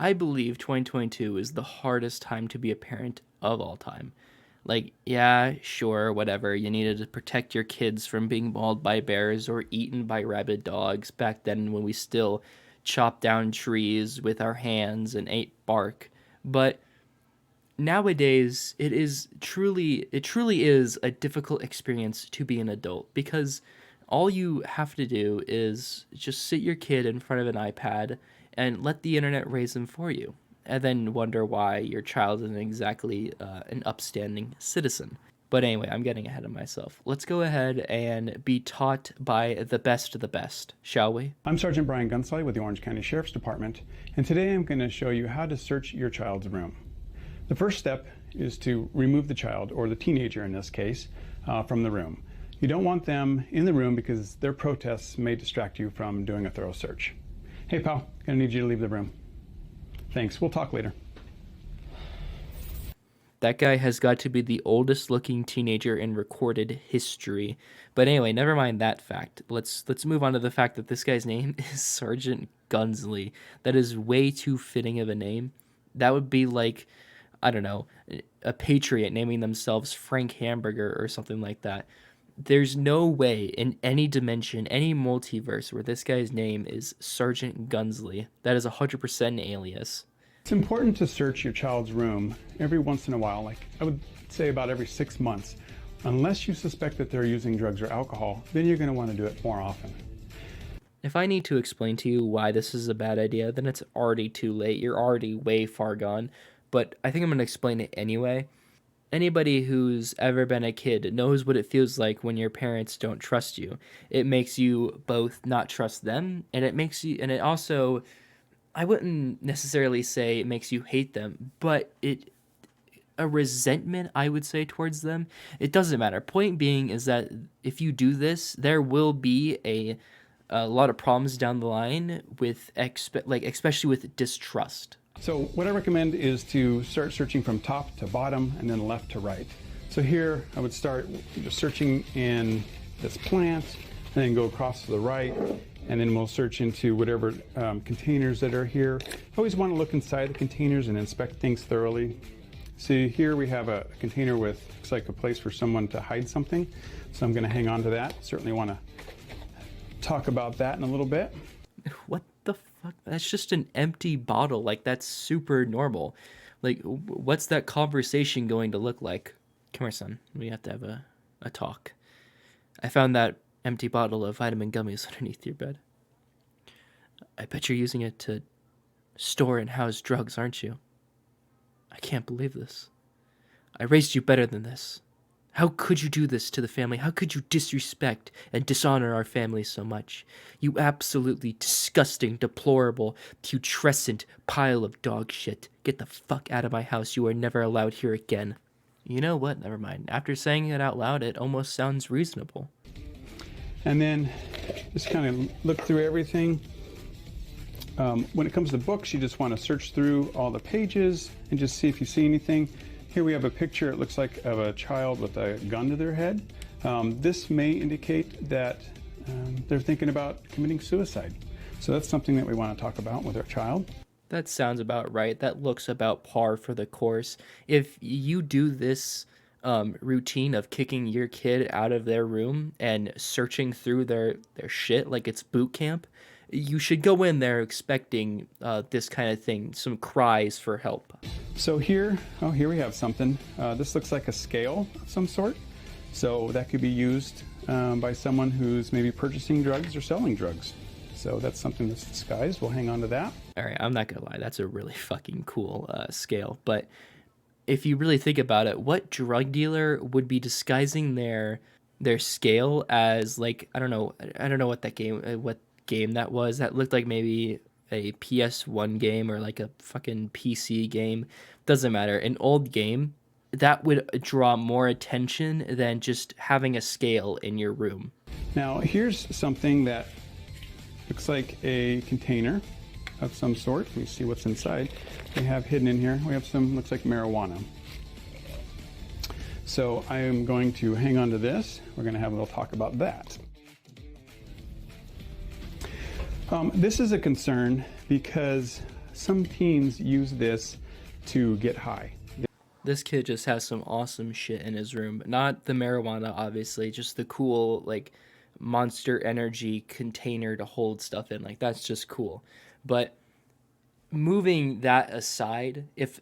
I believe 2022 is the hardest time to be a parent of all time. Like, yeah, sure, whatever. You needed to protect your kids from being mauled by bears or eaten by rabid dogs back then when we still chopped down trees with our hands and ate bark. But nowadays it truly is a difficult experience to be an adult because all you have to do is just sit your kid in front of an iPad and let the internet raise them for you, and then wonder why your child isn't exactly an upstanding citizen. But anyway, I'm getting ahead of myself. Let's go ahead and be taught by the best of the best, shall we? I'm Sergeant Brian Gunsley with the Orange County Sheriff's Department, and today I'm going to show you how to search your child's room. The first step is to remove the child, or the teenager in this case, from the room. You don't want them in the room because their protests may distract you from doing a thorough search. Hey pal, gonna need you to leave the room. Thanks, we'll talk later. That guy has got to be the oldest looking teenager in recorded history. But anyway, never mind that fact. Let's move on to the fact that this guy's name is Sergeant Gunsley. That is way too fitting of a name. That would be like, I don't know, a patriot naming themselves Frank Hamburger or something like that. There's no way in any dimension, any multiverse where this guy's name is Sergeant Gunsley. That is 100% an alias. It's important to search your child's room every once in a while, like I would say about every 6 months. Unless you suspect that they're using drugs or alcohol, then you're going to want to do it more often. If I need to explain to you why this is a bad idea, then it's already too late. You're already way far gone. But I think I'm going to explain it anyway. Anybody who's ever been a kid knows what it feels like when your parents don't trust you. It makes you both not trust them, and it also, I wouldn't necessarily say it makes you hate them, but a resentment, I would say, towards them. It doesn't matter. Point being is that if you do this, there will be a lot of problems down the line with especially with distrust. So what I recommend is to start searching from top to bottom and then left to right. So here I would start just searching in this plant and then go across to the right, and then we'll search into whatever containers that are here. Always want to look inside the containers and inspect things thoroughly. See, here we have a container with, looks like a place for someone to hide something. So I'm going to hang on to that. Certainly want to talk about that in a little bit. What the fuck? That's just an empty bottle. Like, that's super normal. Like, what's that conversation going to look like? Come here, son. We have to have a talk. I found that empty bottle of vitamin gummies underneath your bed. I bet you're using it to store and house drugs, aren't you? I can't believe this. I raised you better than this. How could you do this to the family? How could you disrespect and dishonor our family so much? You absolutely disgusting, deplorable, putrescent pile of dog shit. Get the fuck out of my house. You are never allowed here again. You know what? Never mind. After saying it out loud, it almost sounds reasonable. And then just kind of look through everything. When it comes to books, you just want to search through all the pages and just see if you see anything. Here we have a picture, it looks like, of a child with a gun to their head. This may indicate that they're thinking about committing suicide. So that's something that we want to talk about with our child. That sounds about right. That looks about par for the course. If you do this routine of kicking your kid out of their room and searching through their shit like it's boot camp, you should go in there expecting this kind of thing, some cries for help. So here we have something. This looks like a scale of some sort. So that could be used by someone who's maybe purchasing drugs or selling drugs. So that's something that's disguised. We'll hang on to that. All right, I'm not gonna lie, that's a really fucking cool scale. But if you really think about it, what drug dealer would be disguising their scale as, like, I don't know what game that was. That looked like maybe a PS1 game or like a fucking PC game. Doesn't matter. An old game that would draw more attention than just having a scale in your room. Now here's something that looks like a container of some sort. Let me see what's inside. We have hidden in here, we have some, looks like marijuana. So I am going to hang on to this. We're going to have a little talk about that. This is a concern because some teens use this to get high. This kid just has some awesome shit in his room. Not the marijuana, obviously, just the cool, like, Monster Energy container to hold stuff in. Like, that's just cool. But moving that aside, if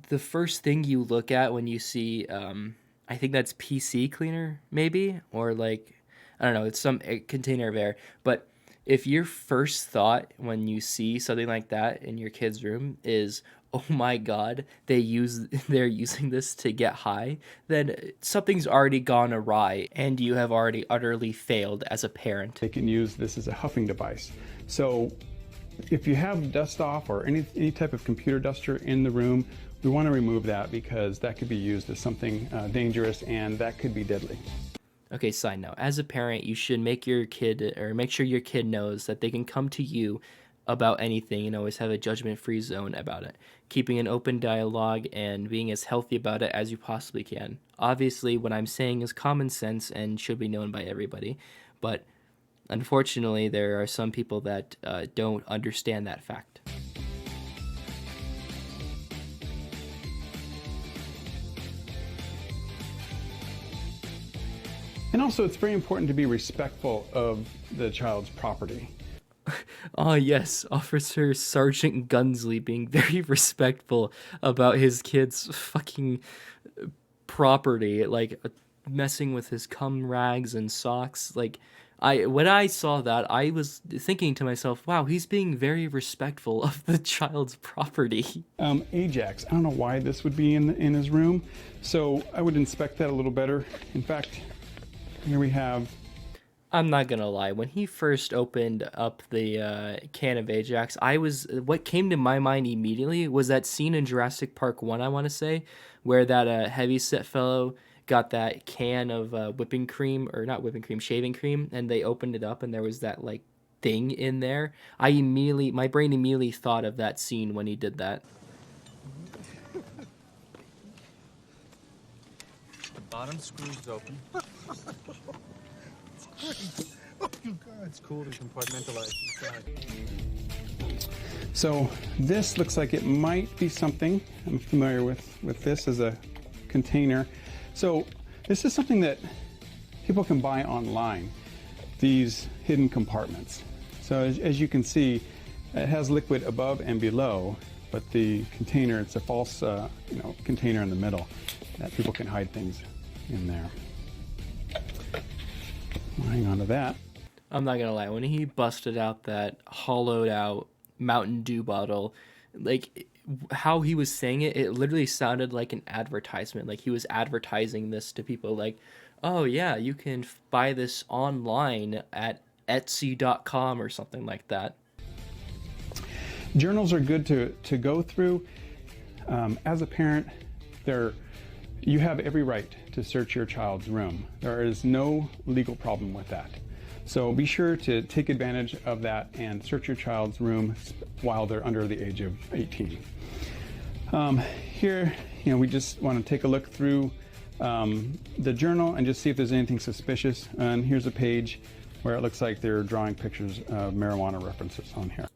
the first thing you look at when you see, I think that's PC cleaner, maybe, or like, I don't know, it's some container of air. But if your first thought when you see something like that in your kid's room is, oh my god, they're using this to get high, then something's already gone awry and you have already utterly failed as a parent. They can use this as a huffing device. So if you have dust off or any type of computer duster in the room, we want to remove that because that could be used as something dangerous, and that could be deadly. Okay, side note, as a parent, you should make sure your kid knows that they can come to you about anything and always have a judgment-free zone about it, keeping an open dialogue and being as healthy about it as you possibly can. Obviously, what I'm saying is common sense and should be known by everybody, but unfortunately, there are some people that don't understand that fact. And also, it's very important to be respectful of the child's property. Oh yes, Officer Sergeant Gunsley being very respectful about his kid's fucking property, like messing with his cum rags and socks. Like, when I saw that, I was thinking to myself, wow, he's being very respectful of the child's property. Ajax, I don't know why this would be in his room, so I would inspect that a little better. In fact, here we have... I'm not gonna lie, when he first opened up the can of Ajax, what came to my mind immediately was that scene in Jurassic Park 1, I want to say, where that heavyset fellow got that can of whipping cream, or not whipping cream, shaving cream, and they opened it up and there was that like thing in there. My brain immediately thought of that scene when he did that. The bottom screw is open. Oh, God. It's cool to compartmentalize inside. So this looks like it might be something. I'm familiar with this as a container. So this is something that people can buy online, these hidden compartments. So as you can see, it has liquid above and below, but the container, it's a false container in the middle that people can hide things in there. Hang on to that. I'm not gonna lie, when he busted out that hollowed out Mountain Dew bottle, like how he was saying it, it literally sounded like an advertisement. Like he was advertising this to people, like, oh yeah, you can buy this online at Etsy.com or something like that. Journals are good to go through. As a parent, you have every right to search your child's room. There is no legal problem with that. So be sure to take advantage of that and search your child's room while they're under the age of 18. Here, we just want to take a look through the journal and just see if there's anything suspicious. And here's a page where it looks like they're drawing pictures of marijuana references on here.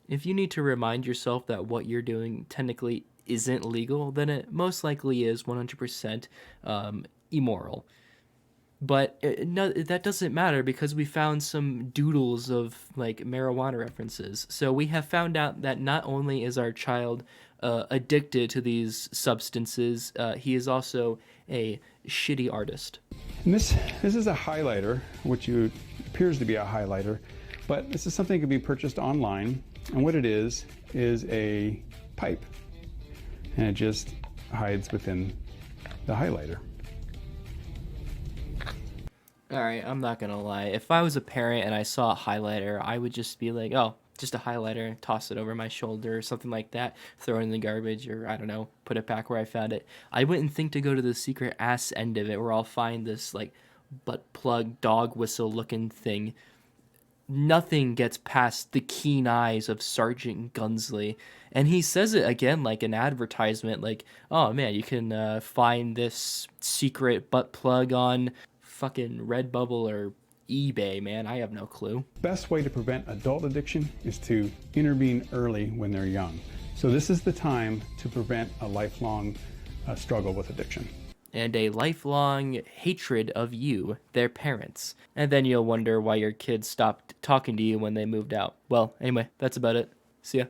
If you need to remind yourself that what you're doing technically isn't legal, then it most likely is 100% immoral. But no, that doesn't matter because we found some doodles of like marijuana references. So we have found out that not only is our child addicted to these substances, he is also a shitty artist. And this is a highlighter, which appears to be a highlighter, but this is something that can be purchased online. And what it is a pipe. And it just hides within the highlighter. All right, I'm not gonna lie. If I was a parent and I saw a highlighter, I would just be like, oh, just a highlighter, toss it over my shoulder or something like that, throw it in the garbage, or I don't know, put it back where I found it. I wouldn't think to go to the secret ass end of it where I'll find this like butt plug dog whistle looking thing. Nothing gets past the keen eyes of Sergeant Gunsley. And he says it again like an advertisement, like, oh man, you can find this secret butt plug on fucking Redbubble or eBay, man. I have no clue. Best way to prevent adult addiction is to intervene early when they're young. So this is the time to prevent a lifelong struggle with addiction. And a lifelong hatred of you, their parents. And then you'll wonder why your kids stopped talking to you when they moved out. Well, anyway, that's about it. See ya.